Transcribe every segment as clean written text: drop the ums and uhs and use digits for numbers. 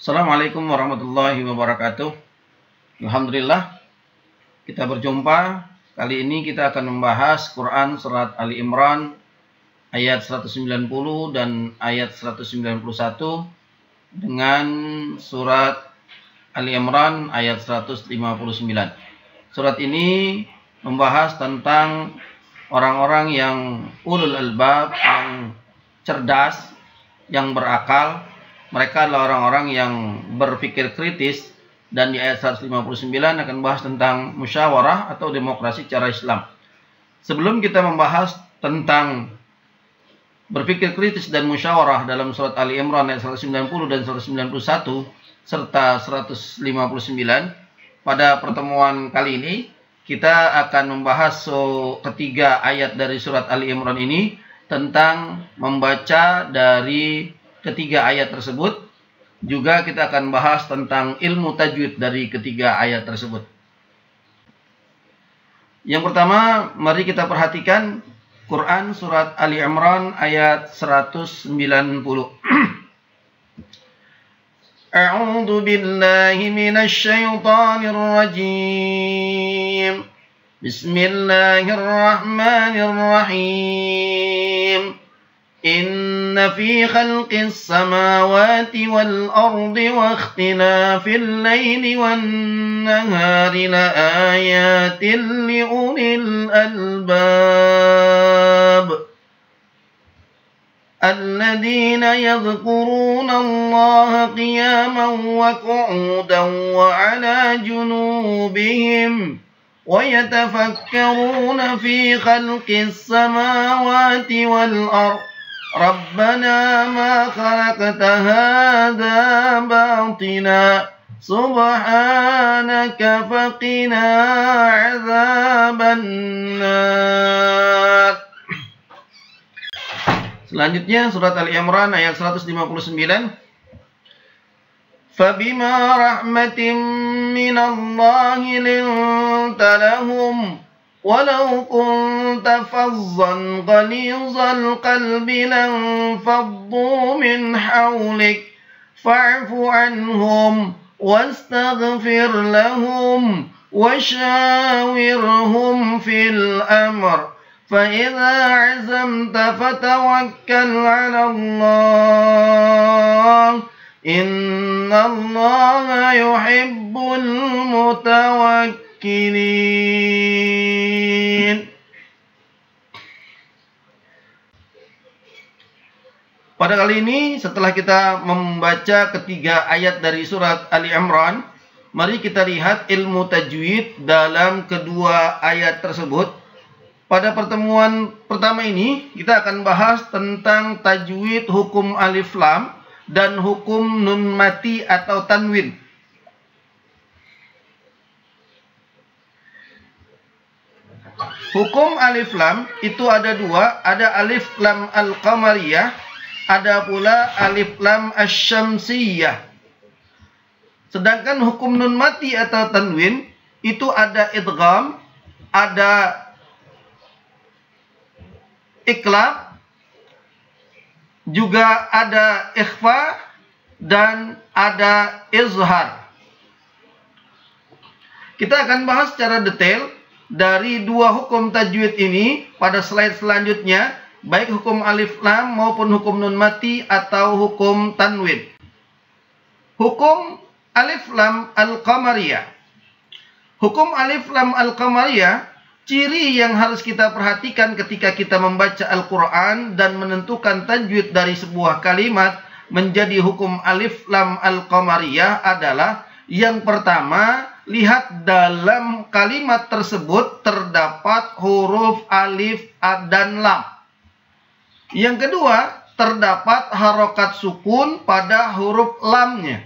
Assalamualaikum warahmatullahi wabarakatuh. Alhamdulillah, kita berjumpa. Kali ini kita akan membahas Quran Surat Ali Imran ayat 190 dan ayat 191 dengan Surat Ali Imran ayat 159. Surat ini membahas tentang orang-orang yang ulul albab, yang cerdas, yang berakal. Mereka adalah orang-orang yang berpikir kritis, dan di ayat 159 akan bahas tentang musyawarah atau demokrasi cara Islam. Sebelum kita membahas tentang berpikir kritis dan musyawarah dalam surat Ali Imran ayat 190 dan 191 serta 159, pada pertemuan kali ini kita akan membahas ketiga ayat dari surat Ali Imran ini tentang membaca dari ketiga ayat tersebut. Juga kita akan bahas tentang ilmu tajwid dari ketiga ayat tersebut. Yang pertama, mari kita perhatikan Quran surat Ali Imran ayat 190. A'udzu billahi minasy syaithanir rajim. Bismillahirrahmanirrahim. Inna fi khalqis samawati wal ardi wa ikhtilafil laili wan nahari la ayatin li ulil albab alladhina yadhkuruna Allaha qiyaman wa qu'udan wa 'ala junubihim wa yatafakkaruna fi khalqis samawati wal ardi Rabbana ma khalaqta hadha batila subhanaka faqina azaban nar. Selanjutnya surat Ali Imran ayat 159. Fabima rahmatin minallahi linta lahum walau kunta fazzan ghalizal qalbi lanfaddu min hawlik fa'fu anhum wastaghfir lahum washawirhum fil amr fa idza 'azamta fatawakkal 'ala Allah innallaha yuhibbul mutawakkilin. Pada kali ini, setelah kita membaca ketiga ayat dari surat Ali Imran, mari kita lihat ilmu tajwid dalam kedua ayat tersebut. Pada pertemuan pertama ini, kita akan bahas tentang tajwid hukum alif lam dan hukum nun mati atau tanwin. Hukum alif lam itu ada dua, ada alif lam al-qamariyah, ada pula alif lam asy-syamsiyah. Sedangkan hukum nun mati atau tanwin itu ada idgham, ada iqlab, juga ada ikhfa dan ada izhar. Kita akan bahas secara detail dari dua hukum tajwid ini pada slide selanjutnya, baik hukum alif lam maupun hukum nun mati atau hukum tanwin. Hukum alif lam al-qamariyah. Hukum alif lam al-qamariyah, ciri yang harus kita perhatikan ketika kita membaca Al-Quran dan menentukan tajwid dari sebuah kalimat menjadi hukum alif lam al-qamariyah adalah, yang pertama, lihat dalam kalimat tersebut terdapat huruf alif dan lam. Yang kedua, terdapat harokat sukun pada huruf lamnya.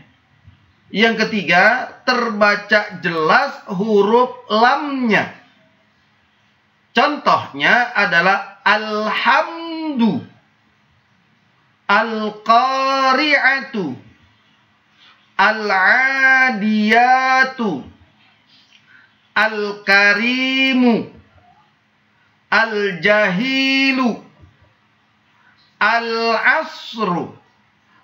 Yang ketiga, terbaca jelas huruf lamnya. Contohnya adalah alhamdu, al-qari'atu, al-adiyatu, al-karimu, al-jahilu, al-asru,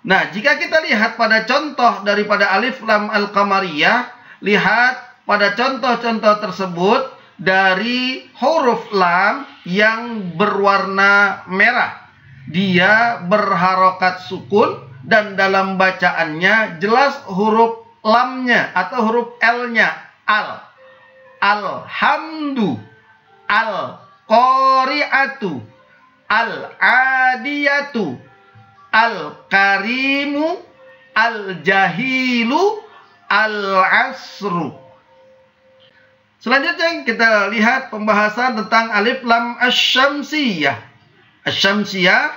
Nah, jika kita lihat pada contoh daripada alif lam al-qamariyah, lihat pada contoh-contoh tersebut dari huruf lam yang berwarna merah. Dia berharokat sukun dan dalam bacaannya jelas huruf lamnya atau huruf L-nya. Al. Alhamdu. Al-qari'atu. Al-adiyatu. Al-karimu. Al-jahilu. Al-asru. Selanjutnya kita lihat pembahasan tentang alif lam asy-syamsiyah. Asy-syamsiyah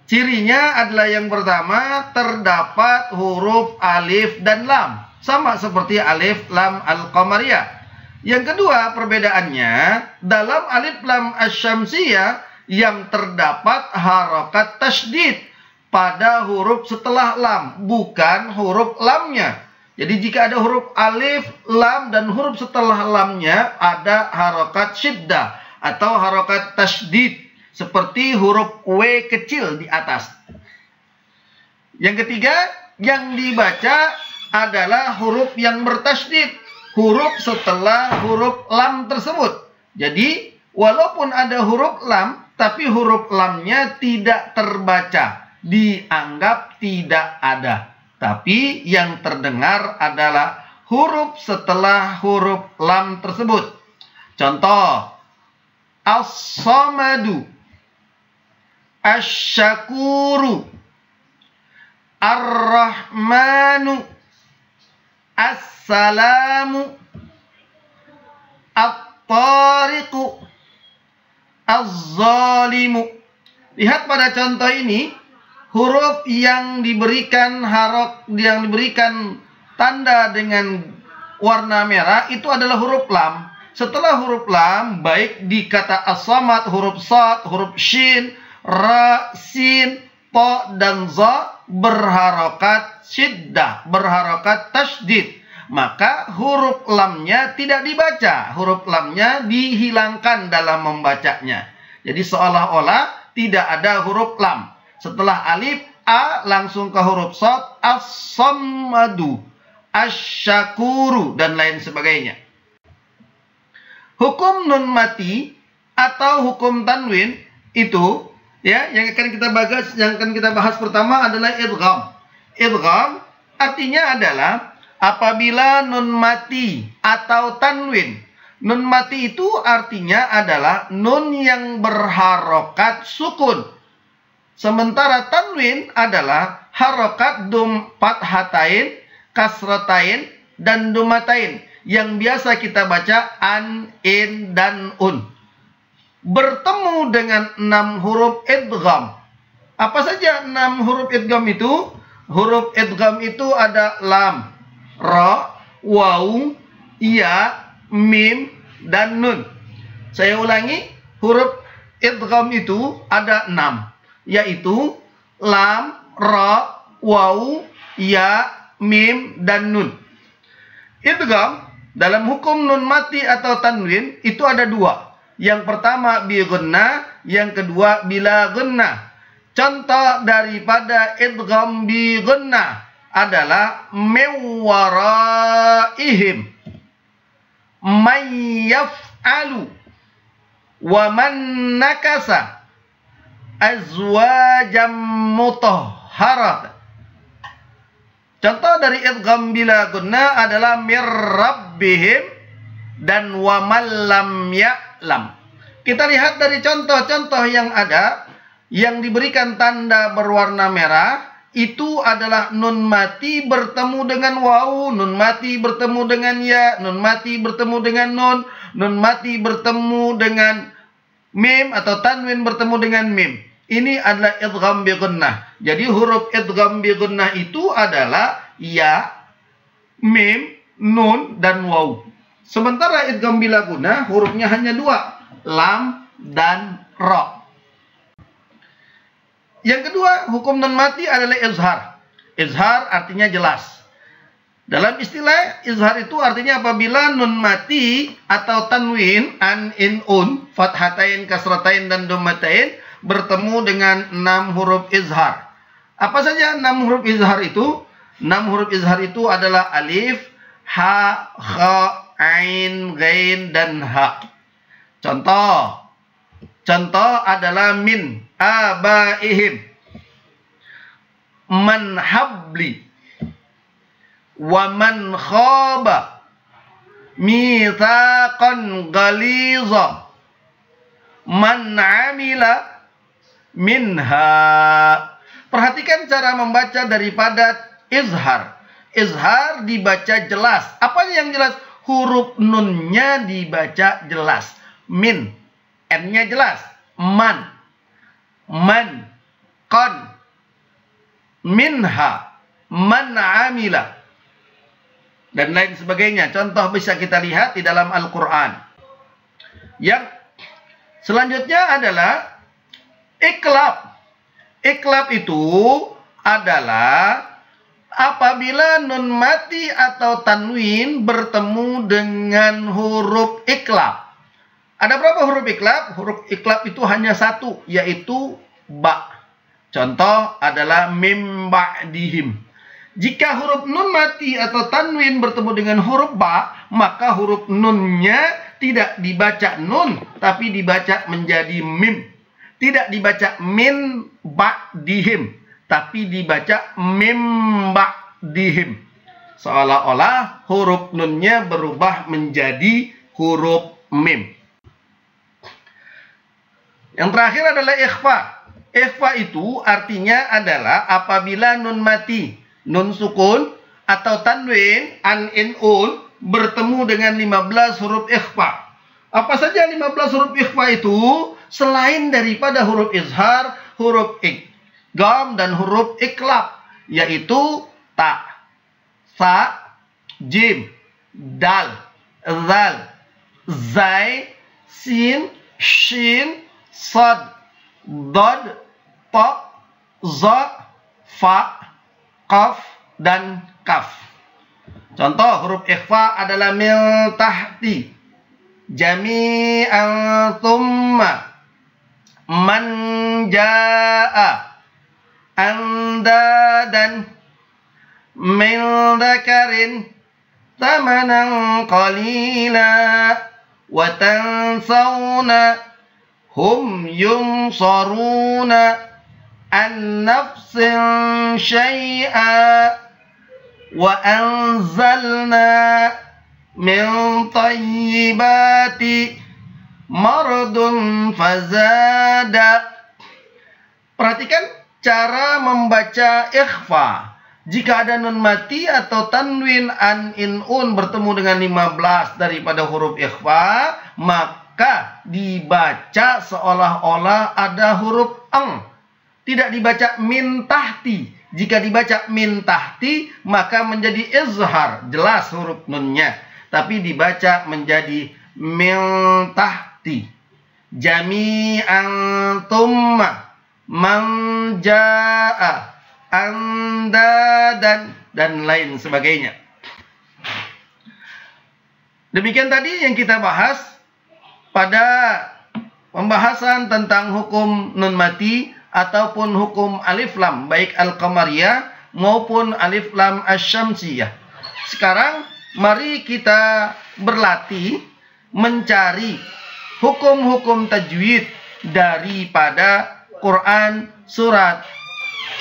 cirinya adalah yang pertama terdapat huruf alif dan lam, sama seperti alif lam al-qamariyah. Yang kedua perbedaannya dalam alif lam asy-syamsiyah yang terdapat harokat tasydid pada huruf setelah lam, bukan huruf lamnya. Jadi jika ada huruf alif, lam, dan huruf setelah lamnya ada harokat syiddah atau harokat tasydid seperti huruf W kecil di atas. Yang ketiga, yang dibaca adalah huruf yang bertasydid, huruf setelah huruf lam tersebut. Jadi, walaupun ada huruf lam, tapi huruf lamnya tidak terbaca, dianggap tidak ada. Tapi yang terdengar adalah huruf setelah huruf lam tersebut. Contoh, as-samadu, asy-syakuru, ar-rahmanu, as-salamu, at-tariqu, az-zalimu. Lihat pada contoh ini, huruf yang diberikan tanda dengan warna merah itu adalah huruf lam. Setelah huruf lam, baik di kata as-samad, huruf sad, huruf shin, ra, sin, ta, dan za berharokat syiddah, berharokat tasydid. Maka huruf lamnya tidak dibaca, huruf lamnya dihilangkan dalam membacanya. Jadi seolah-olah tidak ada huruf lam. Setelah alif, a langsung ke huruf shad, as-sammadu, asy-syakuru, dan lain sebagainya. Hukum nun mati atau hukum tanwin itu ya yang akan kita bahas pertama adalah idgham. Idgham artinya adalah apabila nun mati atau tanwin. Nun mati itu artinya adalah nun yang berharokat sukun. Sementara tanwin adalah harokat fathatain, kasratain, dan dumatain yang biasa kita baca an, in, dan un. Bertemu dengan 6 huruf idgham. Apa saja 6 huruf idgham itu? Huruf idgham itu ada lam, ra, waw, ya, mim, dan nun. Saya ulangi, huruf idgham itu ada 6. Yaitu lam, ra, waw, ya, mim, dan nun. Idgham dalam hukum nun mati atau tanwin itu ada 2. Yang pertama bi gunnah, yang kedua bila gunnah. Contoh daripada idgham bi gunnah adalah mewaraihim, may yaf'alu, wa man nakasa, azwajam mutahharat. Contoh dari idgham bila gunnah adalah mir rabbihim dan wa man lam ya'lam. Kita lihat dari contoh-contoh yang ada yang diberikan tanda berwarna merah itu adalah nun mati bertemu dengan waw, nun mati bertemu dengan ya, nun mati bertemu dengan nun mati bertemu dengan mim atau tanwin bertemu dengan mim. Ini adalah idgham bi gunnah. Jadi huruf idgham bi gunnah itu adalah ya, mim, nun, dan waw. Sementara idgham bila gunnah hurufnya hanya 2, lam dan ra. Yang kedua, hukum nun mati adalah izhar. Izhar artinya jelas. Dalam istilah izhar itu artinya apabila nun mati atau tanwin an, in, un, fathatain, kasratain, dan dhammatain bertemu dengan 6 huruf izhar. Apa saja 6 huruf izhar itu? 6 huruf izhar itu adalah alif, ha, kha, ain, ghain, dan ha. Contoh adalah min abaihim, man habli, wa man khaba, mitsaqan ghaliza, man amila minha. Perhatikan cara membaca daripada izhar. Izhar dibaca jelas. Apa yang jelas? Huruf nunnya dibaca jelas. Min, n-nya jelas. Man, kon, minha, man amila, dan lain sebagainya. Contoh bisa kita lihat di dalam Al-Quran. Yang selanjutnya adalah iklab. Iklab itu adalah apabila nun mati atau tanwin bertemu dengan huruf iklab. Ada berapa huruf iklab? Huruf iklab itu hanya satu, yaitu ba. Contoh adalah mim ba'dihim. Jika huruf nun mati atau tanwin bertemu dengan huruf ba, maka huruf nunnya tidak dibaca nun, tapi dibaca menjadi mim. Tidak dibaca min ba'dihim, tapi dibaca mim ba'dihim. Seolah-olah huruf nunnya berubah menjadi huruf mim. Yang terakhir adalah ikhfa. Ikhfa itu artinya adalah apabila nun mati, nun sukun, atau tanwin, an, in, un, bertemu dengan 15 huruf ikhfa. Apa saja 15 huruf ikhfa itu? Selain daripada huruf izhar, huruf idgham, dan huruf iklab, yaitu ta, sa, jim, dal, zal, zai, sin, shin, sad, dod, ta, za, fa, qaf, dan kaf. Contoh huruf ikhfa adalah mil tahti, jami'an thumma, man ja'a, andadan, min dzakarin, thamanan qalila, wa tansawna, hum yunsaruna, an nafsin syai'a, wa anzalna min tayyibati mardun fazada. Perhatikan cara membaca ikhfa. Jika ada nun mati atau tanwin, an, in, un bertemu dengan 15 daripada huruf ikhfa, maka dibaca seolah-olah ada huruf ang. Tidak dibaca min tahti. Jika dibaca min tahti, maka menjadi izhar, jelas huruf nunnya. Tapi dibaca menjadi min tahti, jami'an thumma, man ja'a, andadan, dan lain sebagainya. Demikian tadi yang kita bahas pada pembahasan tentang hukum nun mati ataupun hukum alif lam, baik al-qamariyah maupun alif lam asy-syamsiyah. Sekarang mari kita berlatih mencari hukum-hukum tajwid daripada Quran surat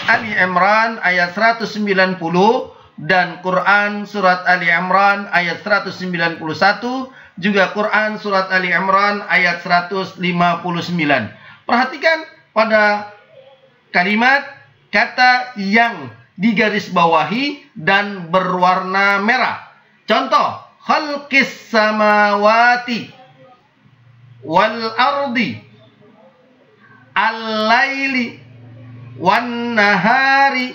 Ali Imran ayat 190 dan Quran surat Ali Imran ayat 191, juga Quran surat Ali Imran ayat 159. Perhatikan pada kalimat kata yang digarisbawahi dan berwarna merah. Contoh, khalqis samawati wal ardi al-laili wan nahari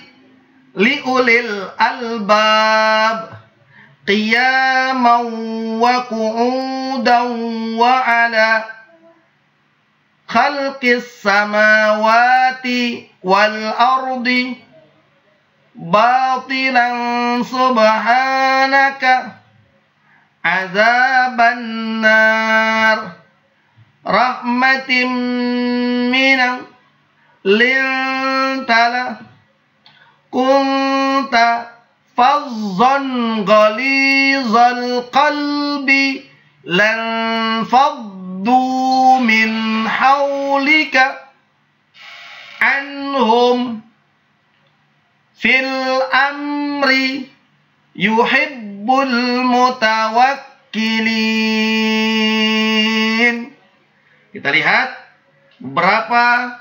liulil albab qiyaman wa qu'udan wa ala khalqis samawati wal ardi batilan subhanaka azaban nar rahmatin minang lintala kunta fazzan ghalizal qalbi lan faddu min haulika anhum fil amri yuhibbul mutawakkilin. Kita lihat beberapa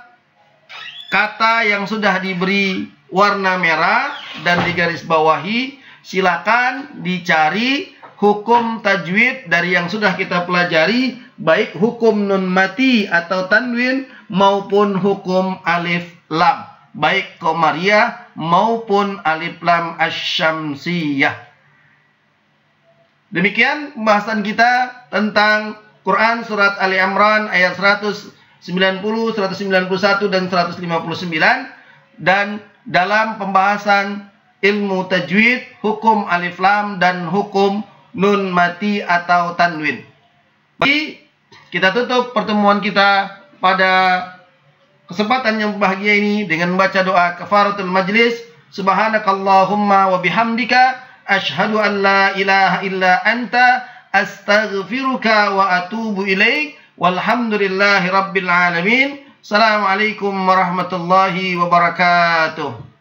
kata yang sudah diberi warna merah dan digarisbawahi. Silakan dicari hukum tajwid dari yang sudah kita pelajari, baik hukum nun mati atau tanwin maupun hukum alif lam, baik qamariyah maupun alif lam asy-syamsiyah. Demikian pembahasan kita tentang Quran surat Ali Imran ayat 190, 191 dan 159, dan dalam pembahasan ilmu tajwid, hukum alif lam dan hukum nun mati atau tanwin. Jadi kita tutup pertemuan kita pada kesempatan yang bahagia ini dengan membaca doa kafaratul majlis. Subhanakallahumma wa bihamdika asyhadu an la ilaha illa anta astaghfiruka wa atubu ilaik. Walhamdulillahi rabbil alamin. Assalamualaikum warahmatullahi wabarakatuh.